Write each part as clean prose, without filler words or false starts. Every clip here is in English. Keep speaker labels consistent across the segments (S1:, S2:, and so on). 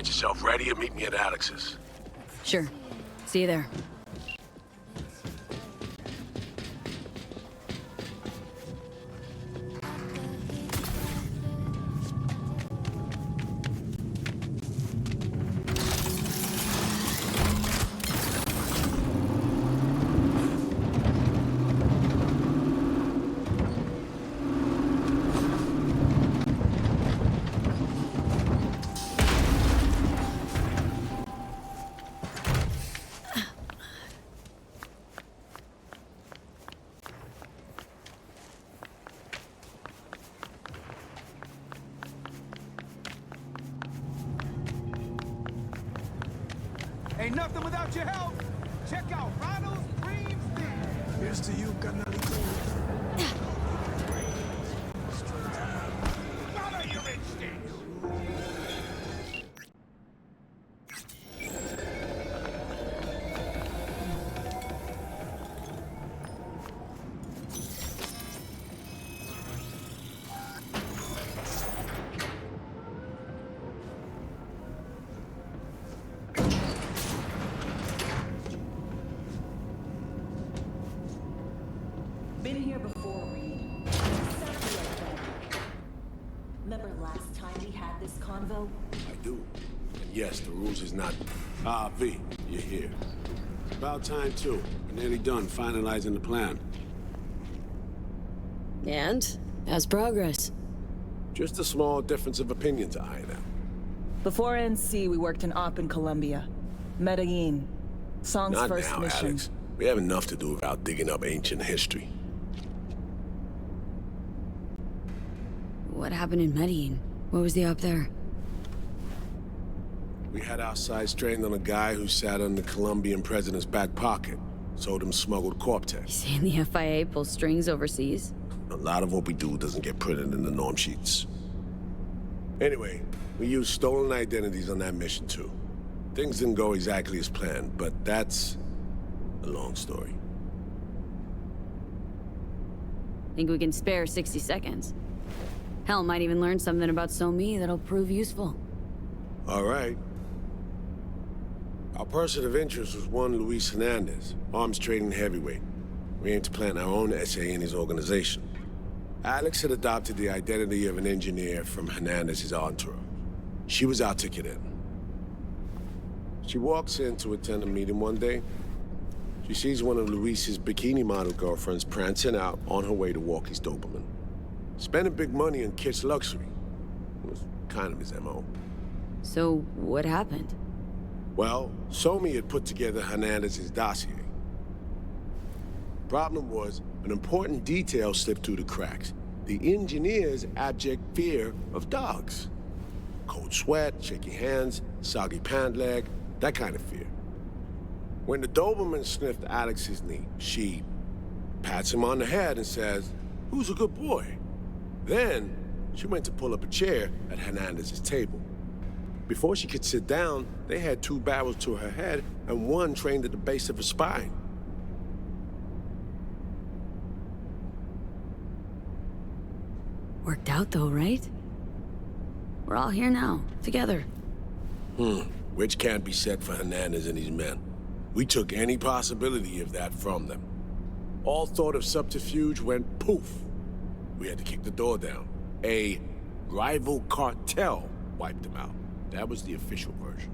S1: Get yourself ready and meet me at Alex's.
S2: Sure. See you there.
S3: Ain't nothing without your help. Check out Ronald's Dreams Den.
S4: Here's to you, carnalito.
S3: Follow your instincts.
S5: Been here before, Reed. Exactly like that. Remember last time we had this convo?
S1: I do. And yes, the rules is not... Ah, V, you're here. About time, too. We're nearly done finalizing the plan.
S2: And? How's progress?
S1: Just a small difference of opinion to iron out.
S5: Before NC, we worked an op in Colombia. Medellin. Song's
S1: Not
S5: first
S1: now,
S5: mission.
S1: Alex. We have enough to do without digging up ancient history.
S2: What happened in Medellin? What was the op there?
S1: We had our sights trained on a guy who sat on the Colombian president's back pocket. Sold him smuggled Corp-Tech.
S2: Saying the FIA pulls strings overseas?
S1: A lot of what we do doesn't get printed in the norm sheets. Anyway, we used stolen identities on that mission too. Things didn't go exactly as planned, but that's a long story.
S2: Think we can spare 60 seconds? Hell, might even learn something about So-Me that'll prove useful.
S1: All right. Our person of interest was one Luis Hernandez, arms trading heavyweight. We aim to plant our own SA in his organization. Alex had adopted the identity of an engineer from Hernandez's entourage. She was our ticket in. She walks in to attend a meeting one day. She sees one of Luis's bikini model girlfriends prancing out on her way to walk his Doberman. Spending big money on kitsch luxury. It was kind of his MO.
S2: So, what happened?
S1: Well, So-Me had put together Hernandez's dossier. Problem was, an important detail slipped through the cracks. The engineer's abject fear of dogs. Cold sweat, shaky hands, soggy pant leg, that kind of fear. When the Doberman sniffed Alex's knee, she pats him on the head and says, "Who's a good boy?" Then, she went to pull up a chair at Hernandez's table. Before she could sit down, they had two barrels to her head and one trained at the base of her spine.
S2: Worked out though, right? We're all here now, together.
S1: Which can't be said for Hernandez and his men. We took any possibility of that from them. All thought of subterfuge went poof. We had to kick the door down. A rival cartel wiped them out. That was the official version.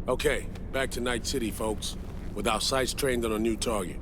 S1: Okay, back to Night City, folks. With our sights trained on a new target.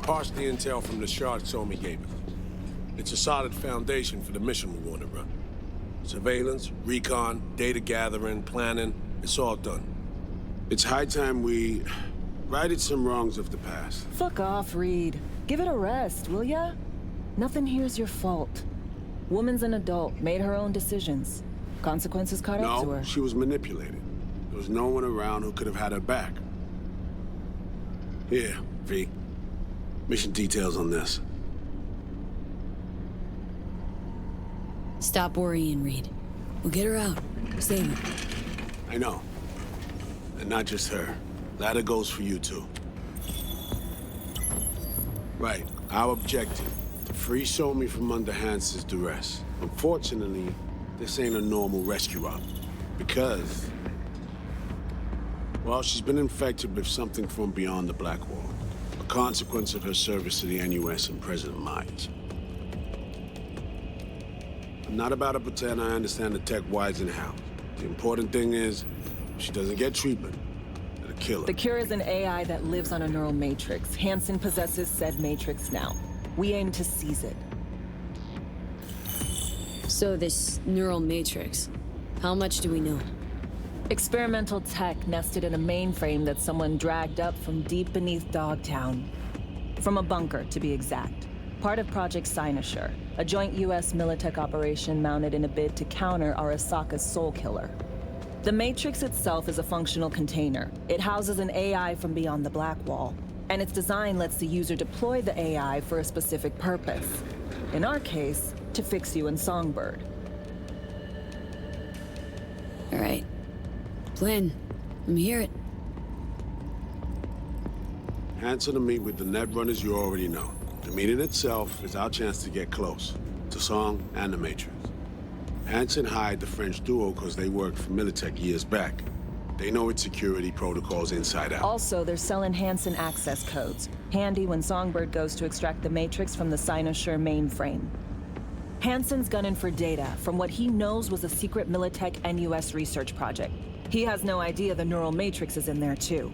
S1: Parsed the intel from the shard So-Me gave us. It's a solid foundation for the mission we want to run. Surveillance, recon, data gathering, planning, it's all done. It's high time we righted some wrongs of the past.
S5: Fuck off, Reed. Give it a rest, will ya? Nothing here's your fault. Woman's an adult, made her own decisions. Consequences caught up to
S1: No,
S5: her.
S1: she was manipulated. There was no one around who could have had her back. Here, V. Mission details on this.
S2: Stop worrying, Reed. We'll get her out. Save her.
S1: I know. And not just her. Ladder goes for you, too. Right. Our objective. To free Somi from under Hansen's duress. Unfortunately, this ain't a normal rescue op. Because... well, she's been infected with something from beyond the Black Wall. A consequence of her service to the NUS and President Myers. I'm not about to pretend I understand the tech whys and hows. The important thing is, if she doesn't get treatment, it'll kill her.
S5: The cure is an AI that lives on a neural matrix. Hansen possesses said matrix now. We aim to seize it.
S2: So this neural matrix, how much do we know?
S5: Experimental tech nested in a mainframe that someone dragged up from deep beneath Dogtown. From a bunker, to be exact. Part of Project Cynosure, a joint U.S. Militech operation mounted in a bid to counter Arasaka's soul killer. The Matrix itself is a functional container. It houses an AI from beyond the Black Wall, and its design lets the user deploy the AI for a specific purpose. In our case, to fix you and Songbird.
S2: All right. Plan. Let me hear it.
S1: Hansen to meet with the net runners you already know. The meeting itself is our chance to get close to Song and the Matrix. Hansen hired the French duo because they worked for Militech years back. They know its security protocols inside out.
S5: Also, they're selling Hansen access codes. Handy when Songbird goes to extract the Matrix from the Cynosure mainframe. Hansen's gunning for data from what he knows was a secret Militech NUS research project. He has no idea the neural matrix is in there too.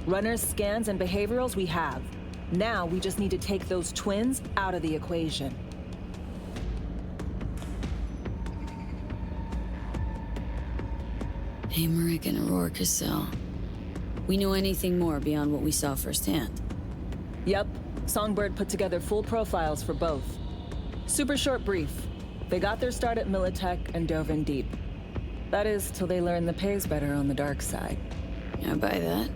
S5: Runners, scans, and behaviorals we have. Now we just need to take those twins out of the equation.
S2: Amaric and Aurora Cassell. We know anything more beyond what we saw firsthand?
S5: Yep, Songbird put together full profiles for both. Super short brief. They got their start at Militech and dove in deep. That is, till they learned the pay's better on the dark side.
S2: I buy that.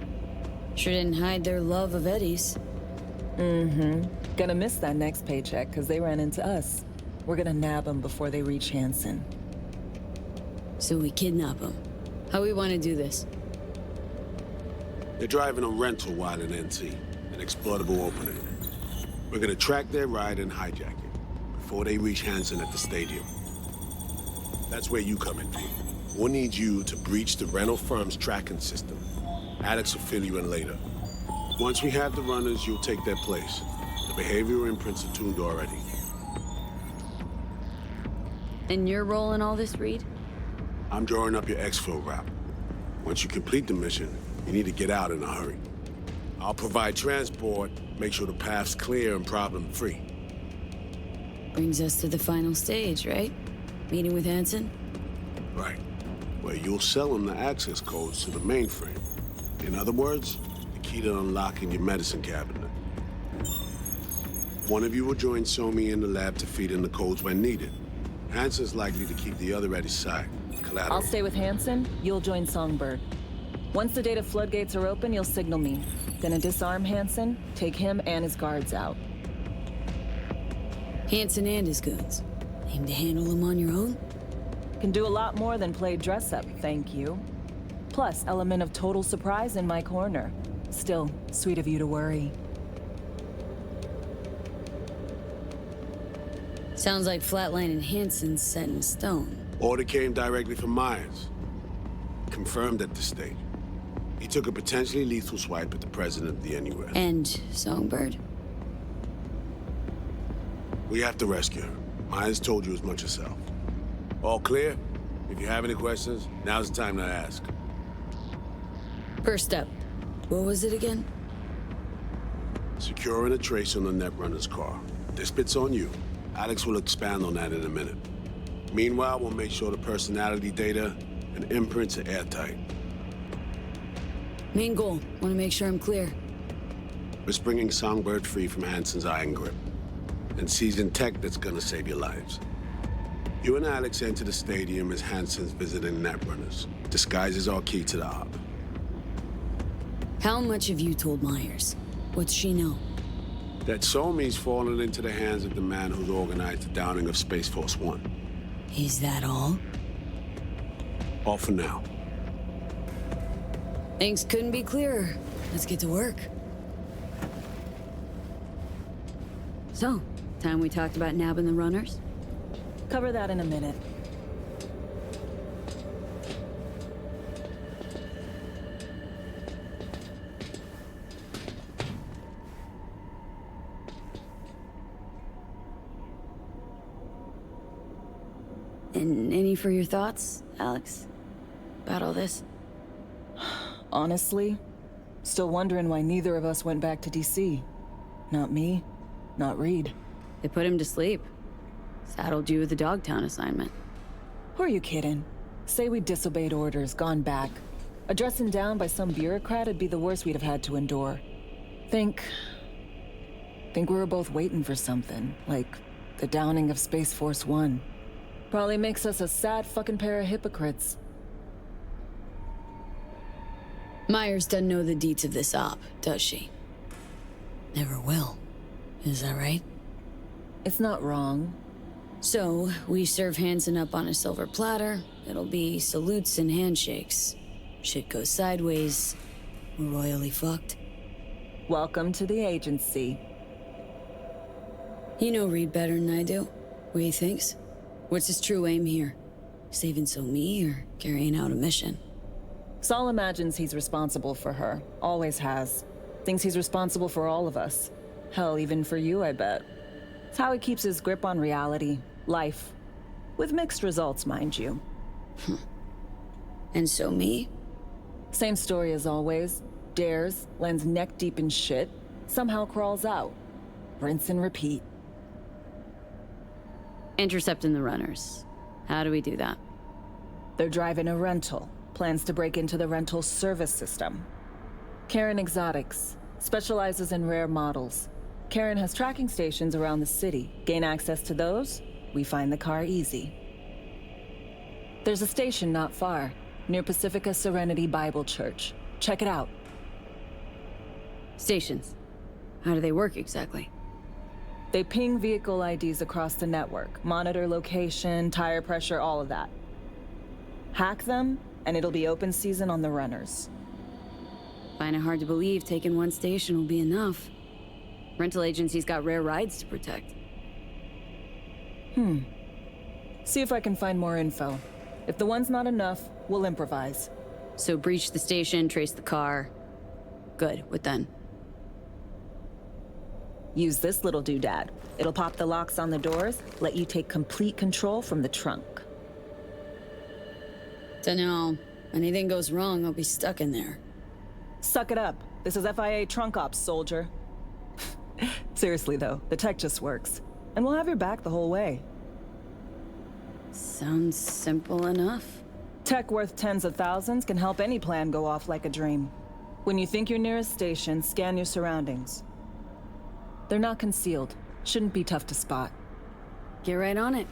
S2: Sure didn't hide their love of Eddie's.
S5: Gonna miss that next paycheck, because they ran into us. We're gonna nab them before they reach Hansen.
S2: So we kidnap them. How we want to do this?
S1: They're driving a rental while in NT, an exploitable opening. We're gonna track their ride and hijack it before they reach Hansen at the stadium. That's where you come in, Pete. We'll need you to breach the rental firm's tracking system. Alex will fill you in later. Once we have the runners, you'll take their place. The behavioral imprints are tuned already.
S2: And your role in all this, Reed?
S1: I'm drawing up your exfil route. Once you complete the mission, you need to get out in a hurry. I'll provide transport, make sure the path's clear and problem-free.
S2: Brings us to the final stage, right? Meeting with Hansen?
S1: Right. Where you'll sell him the access codes to the mainframe. In other words, the key to unlocking your medicine cabinet. One of you will join Somi in the lab to feed in the codes when needed. Hansen's likely to keep the other at his side. Collateral.
S5: I'll stay with Hansen, you'll join Songbird. Once the data floodgates are open, you'll signal me. Gonna disarm Hansen, take him and his guards out.
S2: Hansen and his goons. Aim to handle them on your own?
S5: Can do a lot more than play dress-up, thank you. Plus, element of total surprise in my corner. Still, sweet of you to worry.
S2: Sounds like Flatline and Hansen's set in stone.
S1: Order came directly from Myers. Confirmed at this stage. He took a potentially lethal swipe at the president of the NUS.
S2: And Songbird?
S1: We have to rescue her. Myers told you as much herself. All clear? If you have any questions, now's the time to ask.
S2: First step. What was it again?
S1: Securing a trace on the Netrunner's car. This bit's on you. Alex will expand on that in a minute. Meanwhile, we'll make sure the personality data and imprints are airtight.
S2: Main goal. Want to make sure I'm clear.
S1: We're bringing Songbird free from Hansen's iron grip. and seasoned tech that's gonna save your lives. You and Alex enter the stadium as Hansen's visiting netrunners. Disguise is our key to the op.
S2: How much have you told Myers? What's she know?
S1: That Somi's fallen into the hands of the man who's organized the downing of Space Force One.
S2: Is that all?
S1: All for now.
S2: Things couldn't be clearer. Let's get to work. So, time we talked about nabbing the runners?
S5: Cover that in a minute.
S2: And any for your thoughts, Alex? About all this?
S5: Honestly, still wondering why neither of us went back to DC. Not me, not Reed.
S2: They put him to sleep. Saddled you with the Dogtown assignment.
S5: Who are you kidding? Say we disobeyed orders, gone back. A dressing down by some bureaucrat would be the worst we'd have had to endure. Think we were both waiting for something, like the downing of Space Force One. Probably makes us a sad fucking pair of hypocrites.
S2: Myers doesn't know the deets of this op, does she? Never will. Is that right?
S5: It's not wrong.
S2: So, we serve Hansen up on a silver platter. It'll be salutes and handshakes. Shit goes sideways. We're royally fucked.
S5: Welcome to the agency.
S2: You know Reed better than I do. What he thinks? What's his true aim here? Saving Somi or carrying out a mission?
S5: Saul imagines he's responsible for her. Always has. Thinks he's responsible for all of us. Hell, even for you, I bet. It's how he keeps his grip on reality. Life. With mixed results, mind you.
S2: And Somi?
S5: Same story as always. Dares, lands neck deep in shit, somehow crawls out. Rinse and repeat.
S2: Intercepting the runners. How do we do that?
S5: They're driving a rental. Plans to break into the rental service system. Karen Exotics. Specializes in rare models. Karen has tracking stations around the city. Gain access to those, we find the car easy. There's a station not far, near Pacifica Serenity Bible Church. Check it out.
S2: Stations. How do they work exactly?
S5: They ping vehicle IDs across the network, monitor location, tire pressure, all of that. Hack them, and it'll be open season on the runners.
S2: Find it hard to believe taking one station will be enough. Rental agencies got rare rides to protect.
S5: See if I can find more info. If the one's not enough, we'll improvise.
S2: So breach the station, trace the car. Good, what then?
S5: Use this little doodad. It'll pop the locks on the doors, let you take complete control from the trunk.
S2: Dunno. Anything goes wrong, I'll be stuck in there.
S5: Suck it up. This is FIA trunk ops, soldier. Seriously though, the tech just works. And we'll have your back the whole way.
S2: Sounds simple enough.
S5: Tech worth tens of thousands can help any plan go off like a dream. When you think you're near a station, scan your surroundings. They're not concealed. Shouldn't be tough to spot.
S2: Get right on it.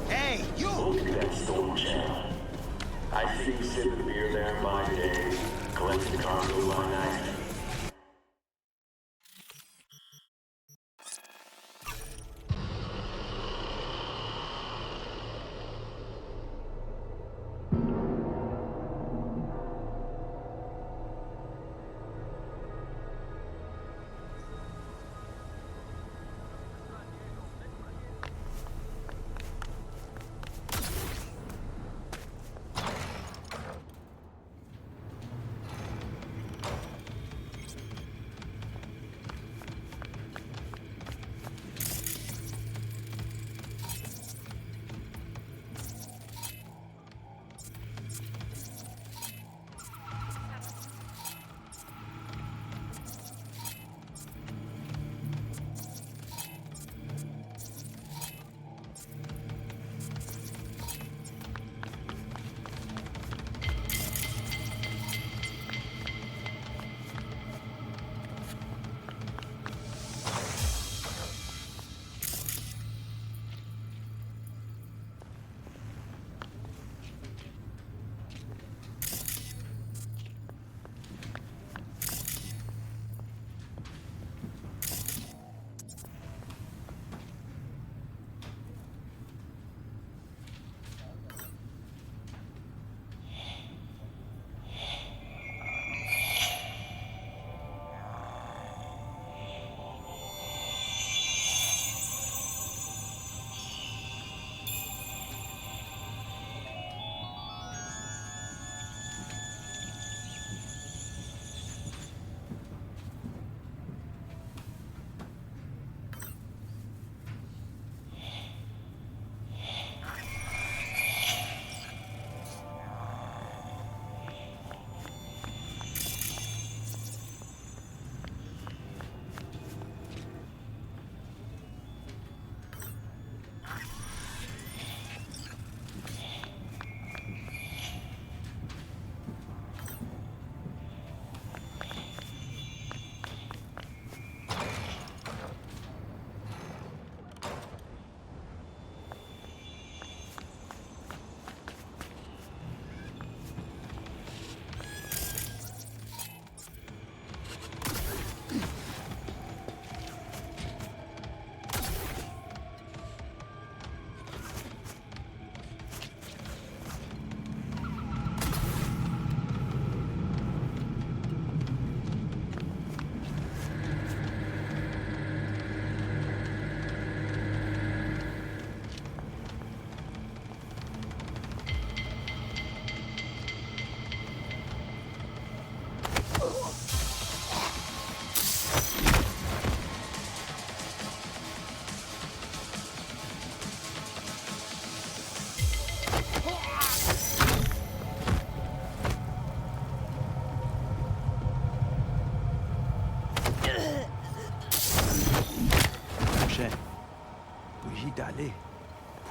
S3: Hey, you!
S4: Look at that storm channel. I see you sipping beer there by day, collecting cargo by night.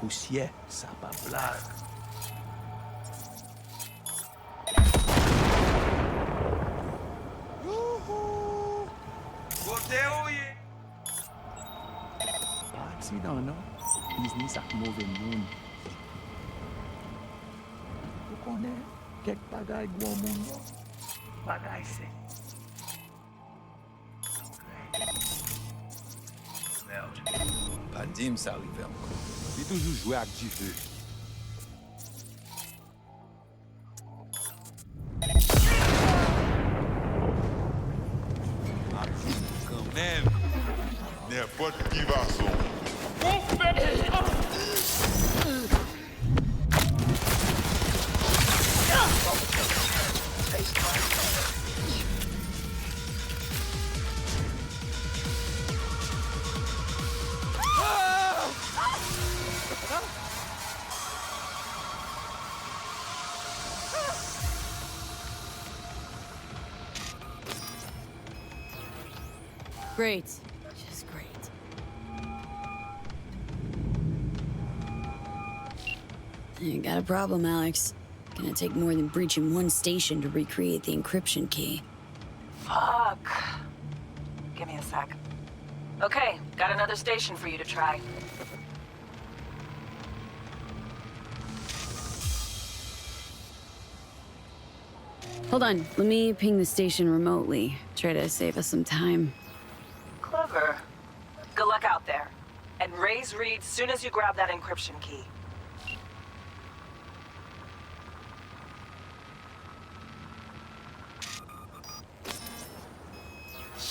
S6: poussière, ça pas blague.
S3: Yoo-hoo! Côté ouye!
S6: Pas accident, non? Business ak mauvais monde. Vous connaissez quelques bagailles gros monde, non? Bagaille c'est. Merde.
S3: Pas dim ça arrive encore. Il toujours joué avec du feu. Quand même.
S7: N'importe qui va son.
S2: Great. Just great. You got a problem, Alex. Gonna take more than breaching one station to recreate the encryption key.
S5: Fuck. Give me a sec. Okay, got another station for you to try.
S2: Hold on, let me ping the station remotely. Try to save us some time.
S5: Clever. Good luck out there. And raise Reed soon as you grab that encryption key.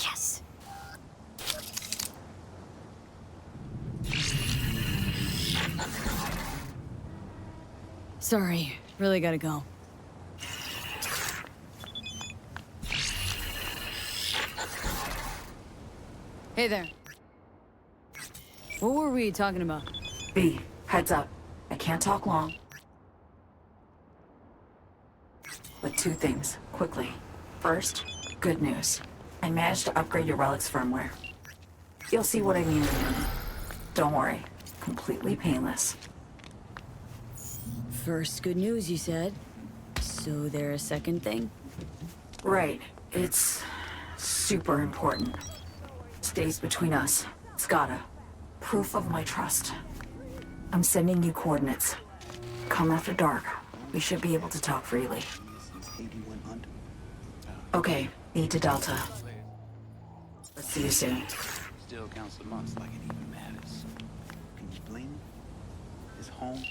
S2: Yes! Sorry, really gotta go. Hey there. What were we talking about?
S8: B, heads up. I can't talk long. But two things, quickly. First, good news. I managed to upgrade your relic's firmware. You'll see what I mean in a minute. Don't worry, completely painless.
S2: First good news, you said. So there a second thing?
S8: Right, it's super important. Stays between us. It's gotta. Proof of my trust. I'm sending you coordinates. Come after dark. We should be able to talk freely. Okay, E to Delta. Let's see you soon.
S6: Still counts the months like it even matters. Can you blame him? His home.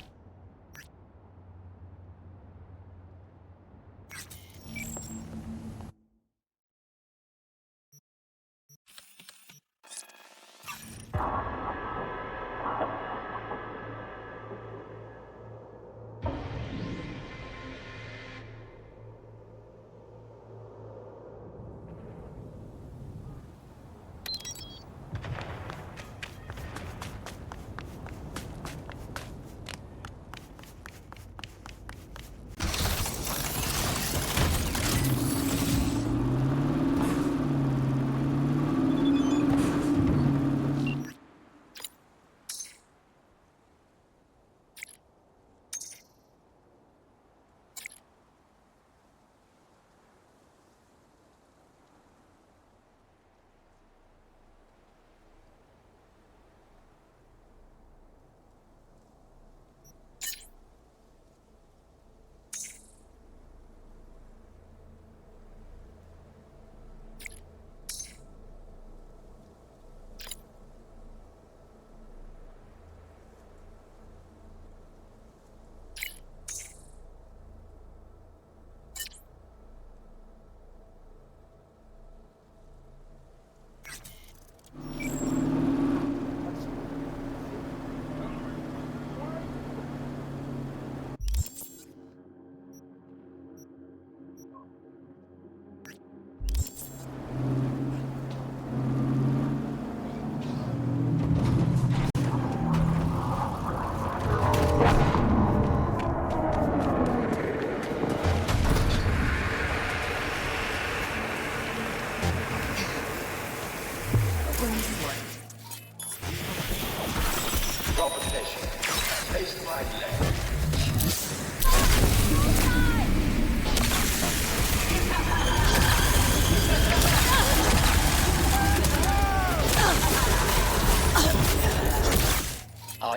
S9: Are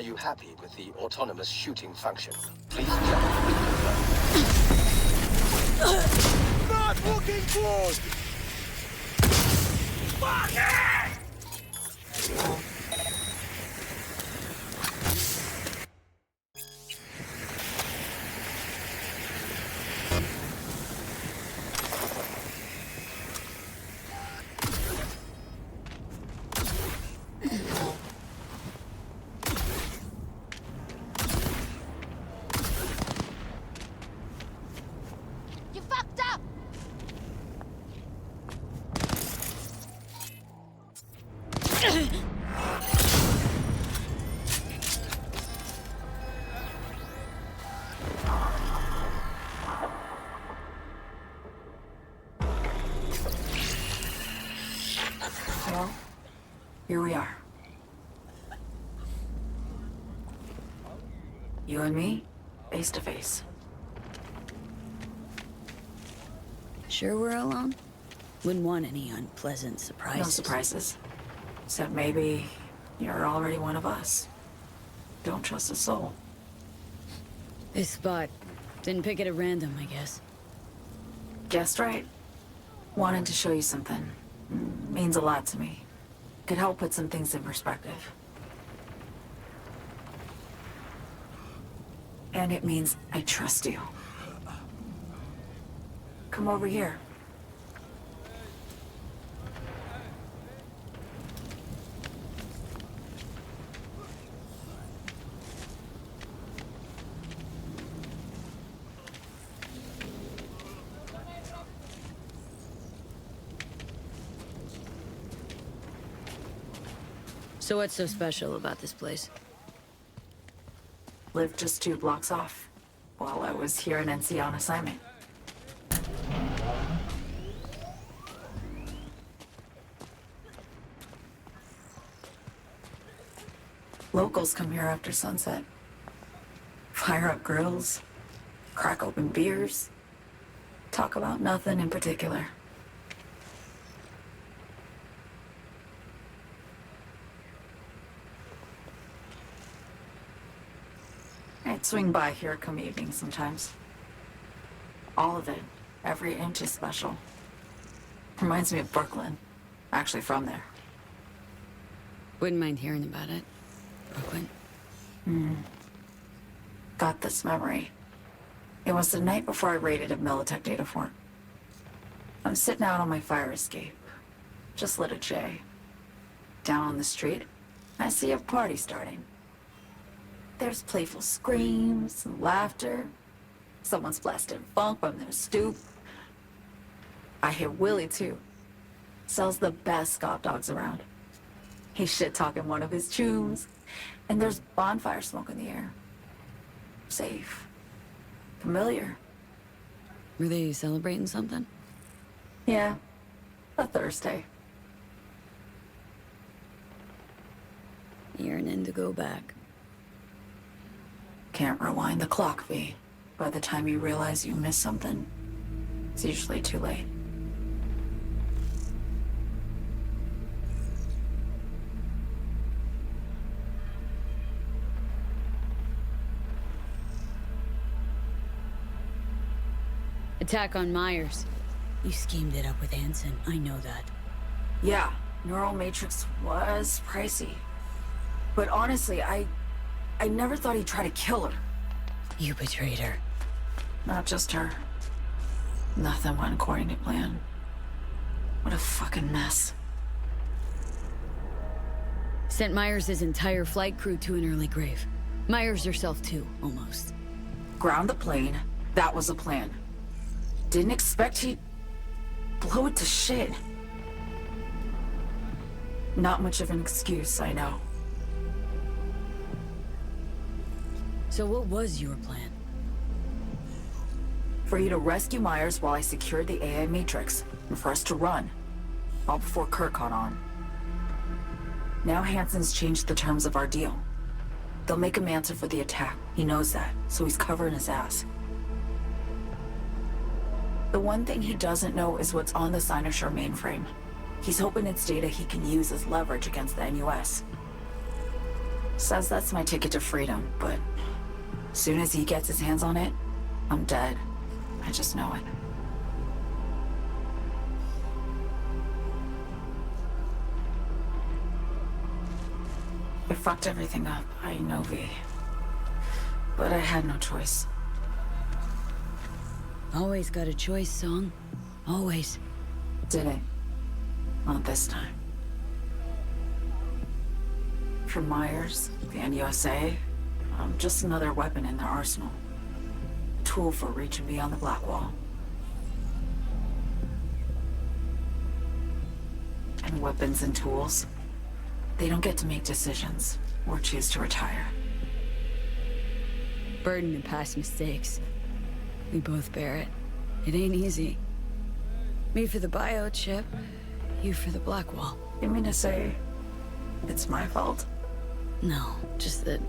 S9: you happy with the autonomous shooting function? Please check.
S1: Not looking good! Fuck it!
S10: You fucked up!
S8: Well, here we are. You and me, face to face.
S2: Sure we're alone? Wouldn't want any unpleasant surprises.
S8: No surprises. Except maybe you're already one of us. Don't trust a soul.
S2: This spot. Didn't pick it at random, I guess.
S8: Guessed right. Wanted to show you something. Means a lot to me. Could help put some things in perspective. And it means I trust you. Come over here.
S2: So what's so special about this place?
S8: Lived just 2 blocks off, while I was here in NC on assignment. Locals come here after sunset. Fire up grills, crack open beers, talk about nothing in particular. I'd swing by here come evening sometimes. All of it, every inch is special. Reminds me of Brooklyn. Actually from there.
S2: Wouldn't mind hearing about it. Brooklyn.
S8: Got this memory. It was the night before I raided a Militech data fort. I'm sitting out on my fire escape. Just lit a J. Down on the street, I see a party starting. There's playful screams and laughter. Someone's blasting funk from their stoop. I hear Willie, too. Sells the best scout dogs around. He's shit-talking one of his chooms. And there's bonfire smoke in the air. Safe. Familiar.
S2: Were they celebrating something?
S8: Yeah. A Thursday.
S2: Yearning to go back.
S8: Can't rewind the clock, V. By the time you realize you missed something, it's usually too late.
S2: Attack on Myers. You schemed it up with Hansen, I know that.
S8: Yeah, neural matrix was pricey. But honestly, I never thought he'd try to kill her.
S2: You betrayed her.
S8: Not just her. Nothing went according to plan. What a fucking mess.
S2: Sent Myers' entire flight crew to an early grave. Myers herself too, almost.
S8: Ground the plane, that was the plan. Didn't expect he'd blow it to shit. Not much of an excuse, I know.
S2: So what was your plan?
S8: For you to rescue Myers while I secured the AI Matrix, and for us to run. All before Kirk caught on. Now Hansen's changed the terms of our deal. They'll make him answer for the attack. He knows that, so he's covering his ass. The one thing he doesn't know is what's on the Cynosure mainframe. He's hoping it's data he can use as leverage against the NUS. Says that's my ticket to freedom, but as soon as he gets his hands on it, I'm dead. I just know it. I fucked everything up, I know, V. But I had no choice.
S2: Always got a choice, Song. Always.
S8: Didn't. Not this time. For Myers, the NUSA, I'm just another weapon in their arsenal. A tool for reaching beyond the Black Wall. And weapons and tools, they don't get to make decisions or choose to retire.
S2: Burden of past mistakes. We both bear it. It ain't easy. Me for the biochip, you for the Black Wall.
S8: You mean to say it's my fault?
S2: No, just that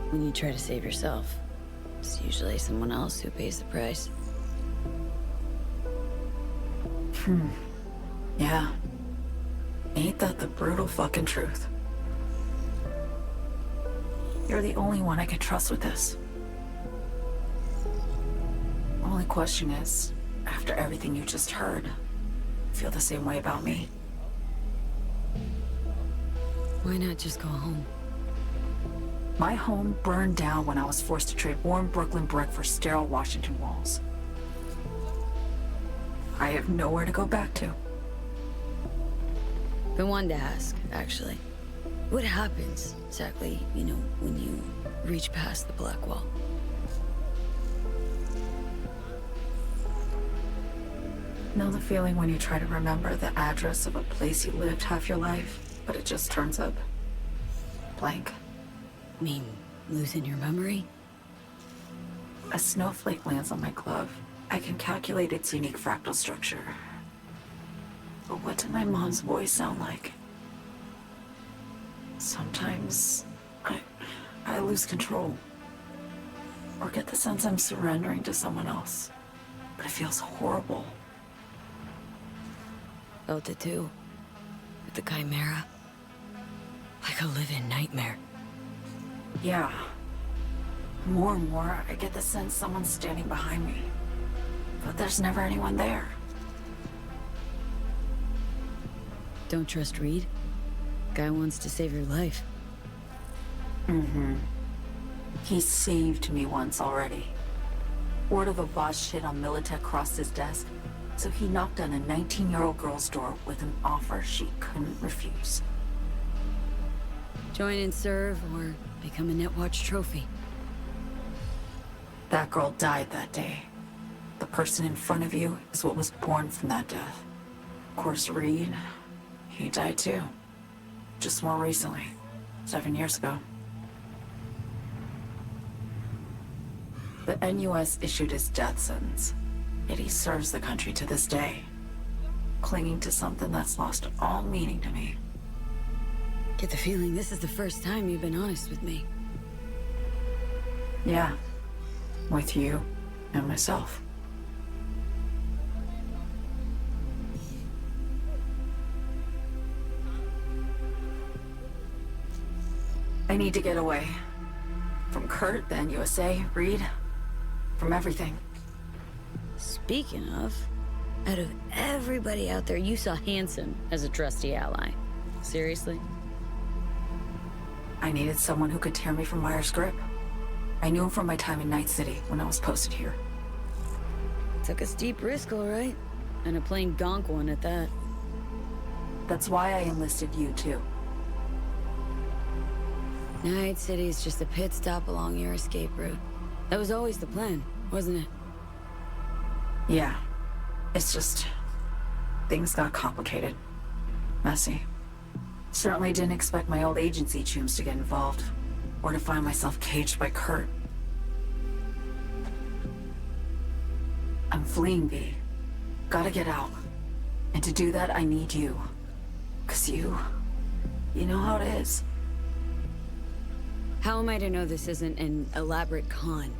S2: when you try to save yourself, it's usually someone else who pays the price.
S8: Yeah. Ain't that the brutal fucking truth? You're the only one I can trust with this. Only question is, after everything you just heard, feel the same way about me?
S2: Why not just go home?
S8: My home burned down when I was forced to trade warm Brooklyn brick for sterile Washington walls. I have nowhere to go back to.
S2: Been wanting to ask, actually. What happens, exactly, when you reach past the Black Wall?
S8: Know the feeling when you try to remember the address of a place you lived half your life, but it just turns up blank?
S2: Mean, losing your memory?
S8: A snowflake lands on my glove. I can calculate its unique fractal structure. But what did my mom's voice sound like? Sometimes I lose control. Or get the sense I'm surrendering to someone else. But it feels horrible.
S2: Felt it too. With the Chimera. Like a living nightmare.
S8: Yeah. More and more, I get the sense someone's standing behind me. But there's never anyone there.
S2: Don't trust Reed? Guy wants to save your life.
S8: He saved me once already. Word of a boss shit on Militech crossed his desk, so he knocked on a 19-year-old girl's door with an offer she couldn't refuse.
S2: Join and serve, or become a Netwatch trophy.
S8: That girl died that day. The person in front of you is what was born from that death. Of course, Reed, he died too. Just more recently. 7 years ago. The NUS issued his death sentence, yet he serves the country to this day, clinging to something that's lost all meaning to me.
S2: Get the feeling this is the first time you've been honest with me.
S8: Yeah, with you and myself. I need to get away. From Kurt, the NUSA, Reed, from everything.
S2: Speaking of, out of everybody out there, you saw Hansen as a trusty ally. Seriously?
S8: I needed someone who could tear me from Myers' grip. I knew him from my time in Night City when I was posted here.
S2: Took a steep risk, all right. And a plain gonk one at that.
S8: That's why I enlisted you, too.
S2: Night City is just a pit stop along your escape route. That was always the plan, wasn't it?
S8: Yeah. It's just... things got complicated. Messy. Certainly didn't expect my old agency chooms to get involved. Or to find myself caged by Kurt. I'm fleeing, V. Gotta get out. And to do that, I need you. 'Cause you know how it is.
S2: How am I to know this isn't an elaborate con?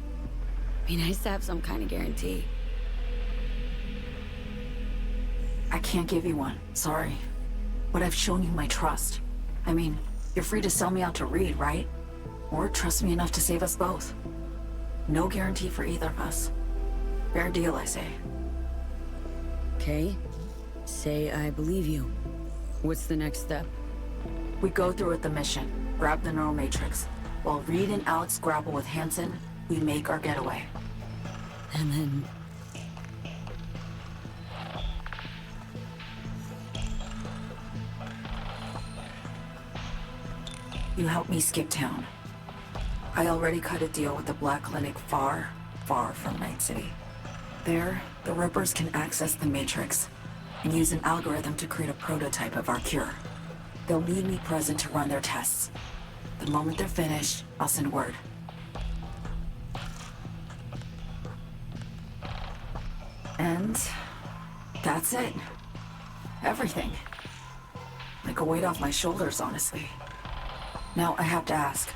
S2: Be nice to have some kind of guarantee.
S8: I can't give you one, sorry. But I've shown you my trust. I mean, you're free to sell me out to Reed, right? Or trust me enough to save us both. No guarantee for either of us. Fair deal, I say.
S2: Okay. Say I believe you. What's the next step?
S8: We go through with the mission, grab the neural matrix. While Reed and Alex grapple with Hansen, we make our getaway.
S2: And then...
S8: You help me skip town. I already cut a deal with the Black Clinic far, far from Night City. There, the Rippers can access the Matrix and use an algorithm to create a prototype of our cure. They'll need me present to run their tests. The moment they're finished, I'll send word. And that's it. Everything. Like a weight off my shoulders, honestly. Now I have to ask.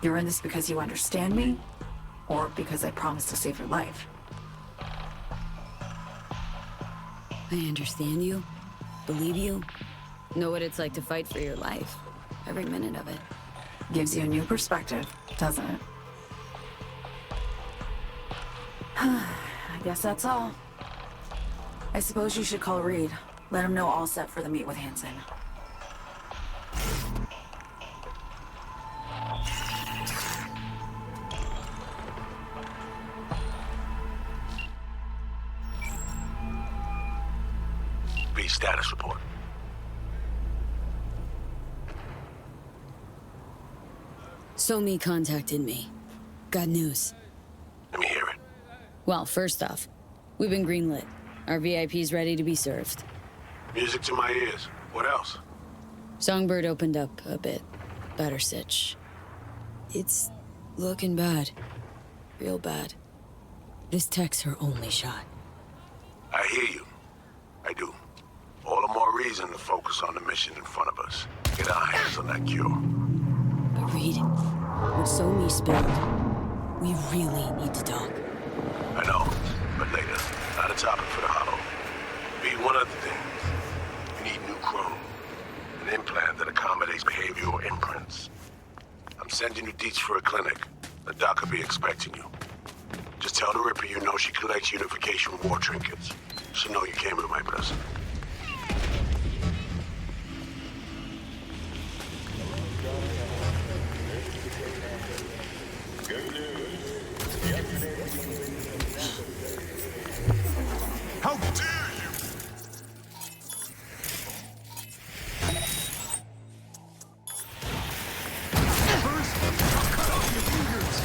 S8: You're in this because you understand me? Or because I promised to save your life?
S2: I understand you. Believe you. Know what it's like to fight for your life. Every minute of it.
S8: Gives you a new perspective, doesn't it? I guess that's all. I suppose you should call Reed. Let him know all set for the meet with Hansen.
S1: B status report.
S2: Somi contacted me. Got news.
S1: Let me hear it.
S2: Well, first off, we've been greenlit. Our VIP's ready to be served.
S1: Music to my ears. What else?
S2: Songbird opened up a bit. Better sitch. It's looking bad. Real bad. This tech's her only shot.
S1: I hear you. I do. All the more reason to focus on the mission in front of us. Get our hands on that cure.
S2: But Reed, what Somi spilled, we really need to talk.
S1: I know, but later. Not a topic for the hollow. Be one other thing. We need new chrome. An implant that accommodates behavioral imprints. I'm sending you deets for a clinic. The doc will be expecting you. Just tell the Ripper you know she collects unification war trinkets. She'll know you came with my blessing.
S7: How dare you!
S3: First, I'll cut off your fingers.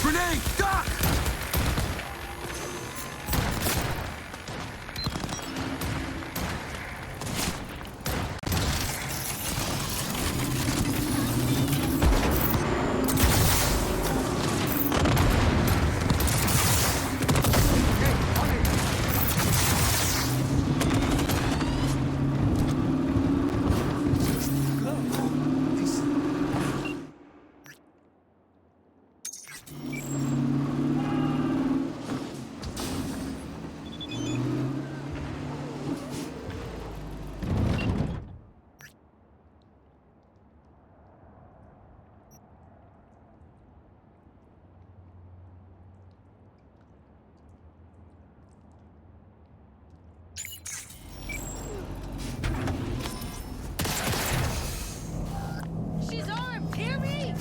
S3: Grenade! Doc!
S2: She's armed! Hear me?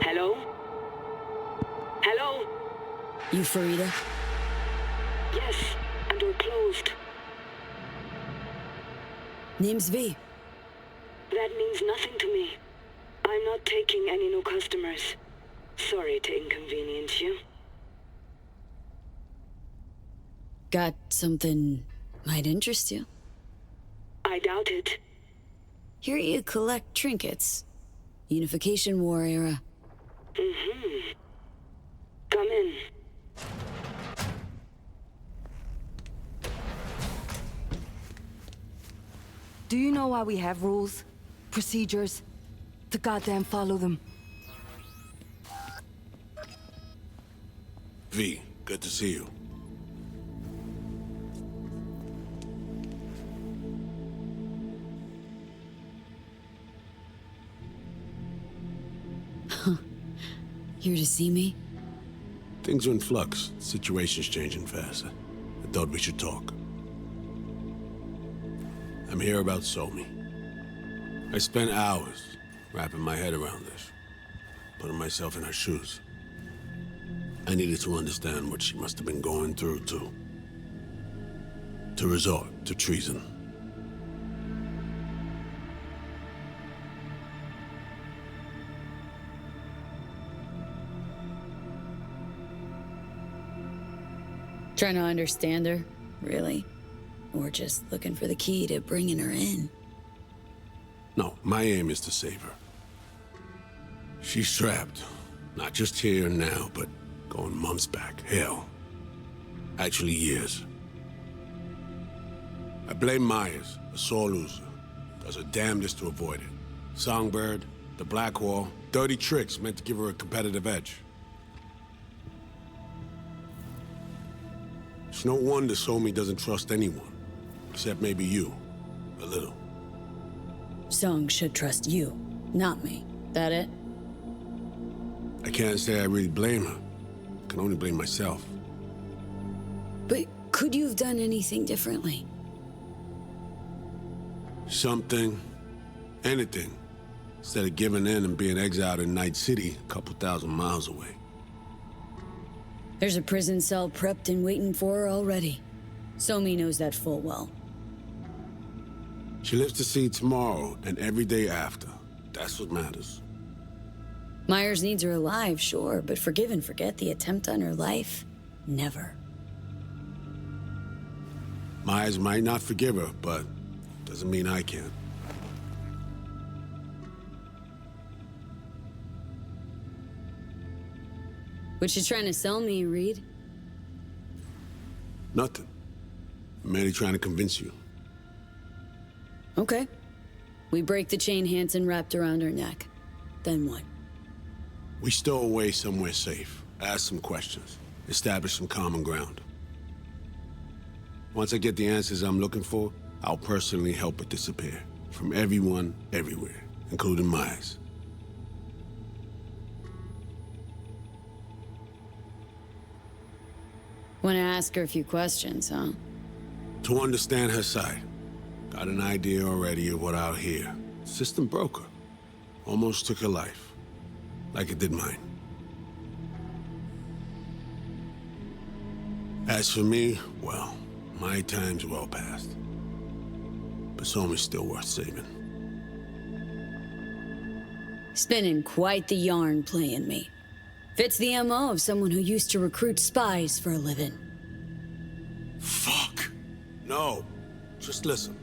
S10: Hello? Hello?
S2: You Farida?
S10: Yes, and we're closed.
S2: Name's V.
S10: That means nothing to me. I'm not taking any new customers. Sorry to inconvenience you.
S2: Got something might interest you.
S10: I doubt it.
S2: Here you collect trinkets. Unification War era.
S10: Mm-hmm. Come in.
S11: Do you know why we have rules? Procedures? To goddamn follow them.
S1: V, good to see you.
S2: Here to see me?
S1: Things are in flux. Situation's changing fast. I thought we should talk. I'm here about Somi. I spent hours wrapping my head around this, putting myself in her shoes. I needed to understand what she must have been going through to resort to treason.
S2: Trying to understand her, really? Or just looking for the key to bringing her in?
S1: No, my aim is to save her. She's trapped. Not just here and now, but going months back. Hell. Actually years. I blame Myers, a sore loser. Does her damnedest to avoid it. Songbird, the Blackwall, dirty tricks meant to give her a competitive edge. It's no wonder Somi doesn't trust anyone. Except maybe you. A little.
S2: Song should trust you, not me. That it?
S1: I can't say I really blame her. I can only blame myself.
S2: But could you have done anything differently?
S1: Something. Anything. Instead of giving in and being exiled in Night City, a couple thousand miles away.
S2: There's a prison cell prepped and waiting for her already. Somi knows that full well.
S1: She lives to see tomorrow and every day after. That's what matters.
S2: Myers needs her alive, sure, but forgive and forget the attempt on her life? Never.
S1: Myers might not forgive her, but doesn't mean I can't.
S2: What you trying to sell me, Reed?
S1: Nothing. I'm merely trying to convince you.
S2: Okay. We break the chain Hansen wrapped around her neck. Then what?
S1: We stow away somewhere safe, ask some questions, establish some common ground. Once I get the answers I'm looking for, I'll personally help it disappear. From everyone, everywhere, including Myers.
S2: Want to ask her a few questions, huh?
S1: To understand her side. Got an idea already of what I'll hear. System broke her. Almost took her life. Like it did mine. As for me, well, my time's well past. But Somi's still worth saving.
S2: Spinning quite the yarn playing me. Fits the MO of someone who used to recruit spies for a living.
S1: Fuck! No. Just listen.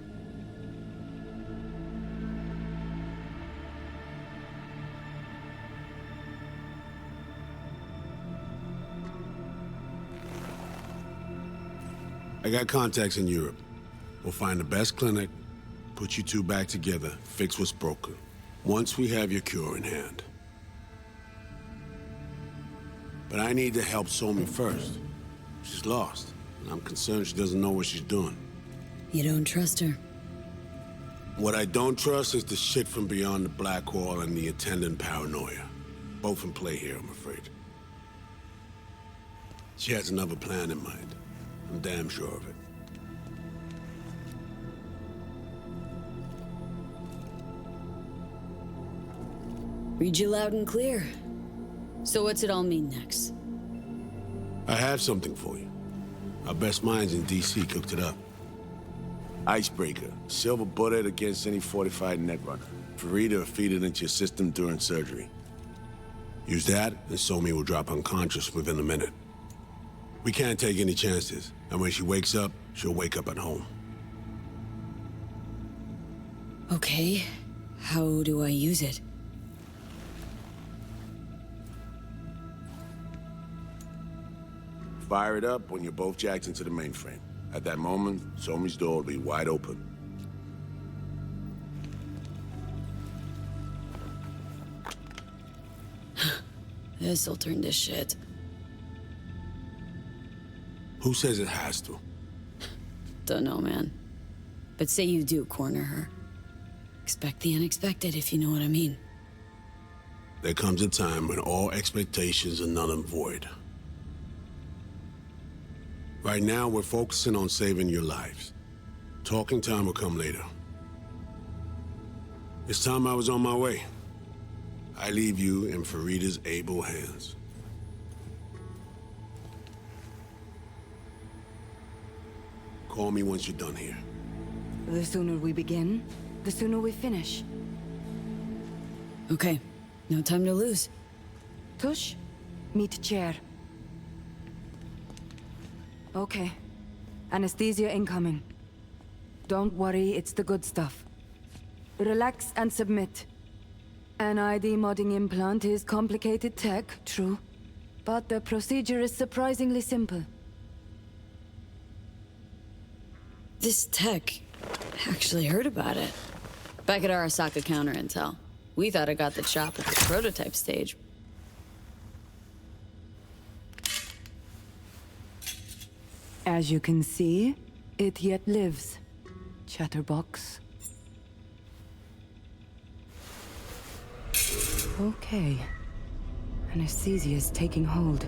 S1: I got contacts in Europe. We'll find the best clinic, put you two back together, fix what's broken. Once we have your cure in hand. But I need to help Somi first. She's lost, and I'm concerned she doesn't know what she's doing.
S2: You don't trust her?
S1: What I don't trust is the shit from beyond the Blackwall and the attendant paranoia. Both in play here, I'm afraid. She has another plan in mind. I'm damn sure of it.
S2: Read you loud and clear. So what's it all mean next?
S1: I have something for you. Our best minds in DC cooked it up. Icebreaker. Silver bullet against any fortified netrunner. Free to feed it into your system during surgery. Use that, and Somi will drop unconscious within a minute. We can't take any chances, and when she wakes up, she'll wake up at home.
S2: Okay, how do I use it?
S1: Fire it up when you're both jacked into the mainframe. At that moment, Somi's door will be wide open.
S2: This'll turn to shit.
S1: Who says it has to?
S2: Don't know, man. But say you do corner her. Expect the unexpected, if you know what I mean.
S1: There comes a time when all expectations are null and void. Right now, we're focusing on saving your lives. Talking time will come later. It's time I was on my way. I leave you in Farida's able hands. Call me once you're done here.
S11: The sooner we begin, the sooner we finish.
S2: Okay, no time to lose.
S11: Tush, meet chair. Okay. Anesthesia incoming. Don't worry, it's the good stuff. Relax and submit. An ID modding implant is complicated tech, true. But the procedure is surprisingly simple.
S2: This tech... actually heard about it. Back at Arasaka Counter Intel. We thought it got the chop at the prototype stage.
S11: As you can see, it yet lives. Chatterbox. Okay. Anesthesia is taking hold.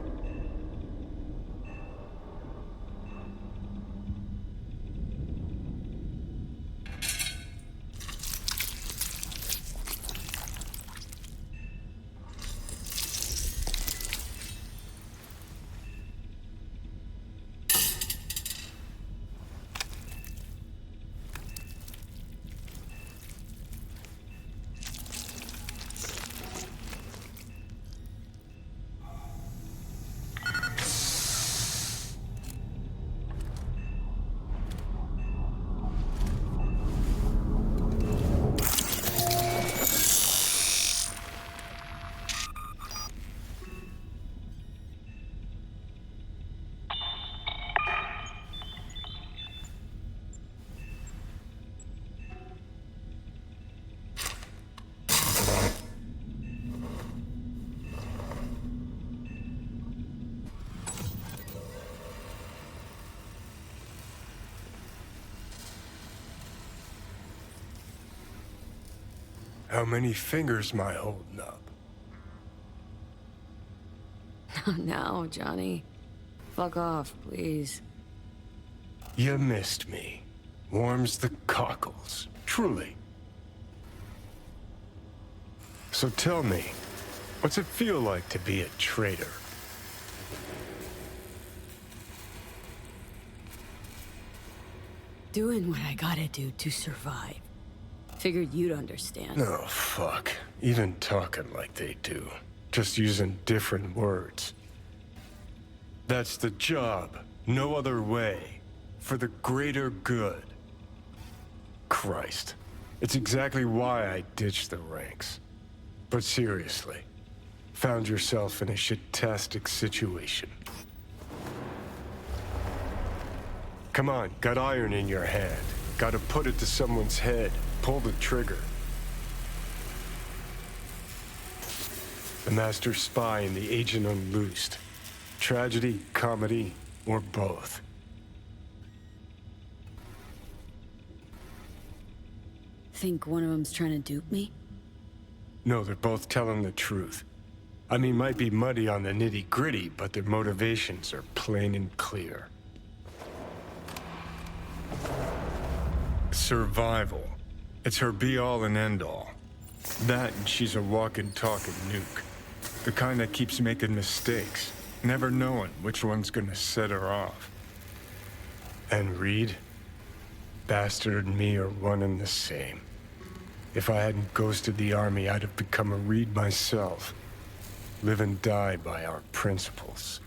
S7: How many fingers am I holding up?
S2: Now, Johnny. Fuck off, please.
S7: You missed me. Warms the cockles, truly. So tell me, what's it feel like to be a traitor?
S2: Doing what I gotta do to survive. Figured you'd understand.
S7: Oh, fuck. Even talking like they do. Just using different words. That's the job. No other way. For the greater good. Christ. It's exactly why I ditched the ranks. But seriously. Found yourself in a shit-tastic situation. Come on, got iron in your hand. Gotta put it to someone's head. Pull the trigger. The master spy and the agent unloosed. Tragedy, comedy, or both.
S2: Think one of them's trying to dupe me?
S7: No, they're both telling the truth. I mean, might be muddy on the nitty-gritty, but their motivations are plain and clear. Survival. It's her be-all and end-all. That and she's a walking, talking nuke. The kind that keeps making mistakes, never knowing which one's gonna set her off. And Reed? Bastard and me are one and the same. If I hadn't ghosted the army, I'd have become a Reed myself. live and die by our principles.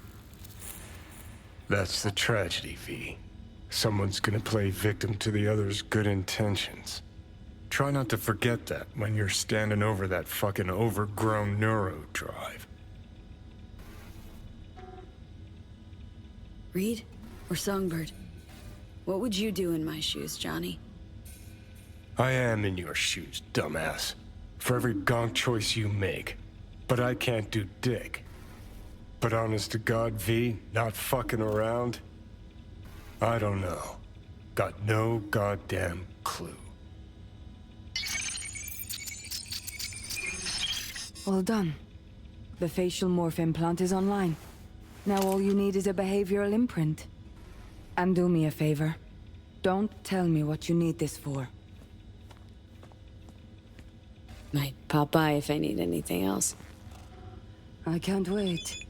S7: That's the tragedy, V. Someone's gonna play victim to the other's good intentions. Try not to forget that when you're standing over that fucking overgrown neuro drive.
S2: Reed or Songbird? What would you do in my shoes, Johnny?
S7: I am in your shoes, dumbass. For every gonk choice you make. But I can't do dick. But honest to God, V, not fucking around? I don't know. Got no goddamn clue.
S11: All done. The facial morph implant is online. Now all you need is a behavioral imprint. And do me a favor. Don't tell me what you need this for.
S2: Might pop by if I need anything else.
S11: I can't wait.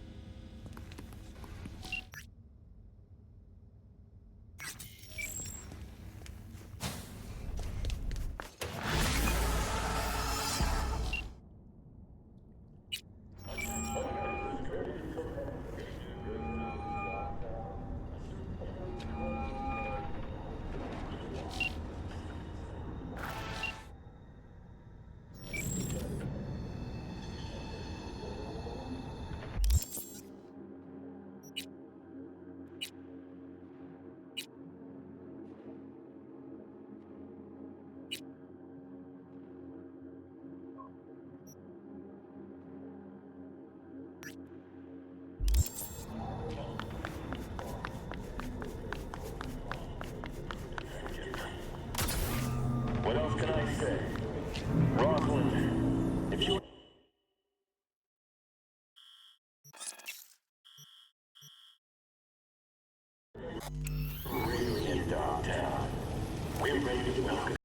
S4: What else can I say? Rockland, if you... Really in Dogtown. We're ready to welcome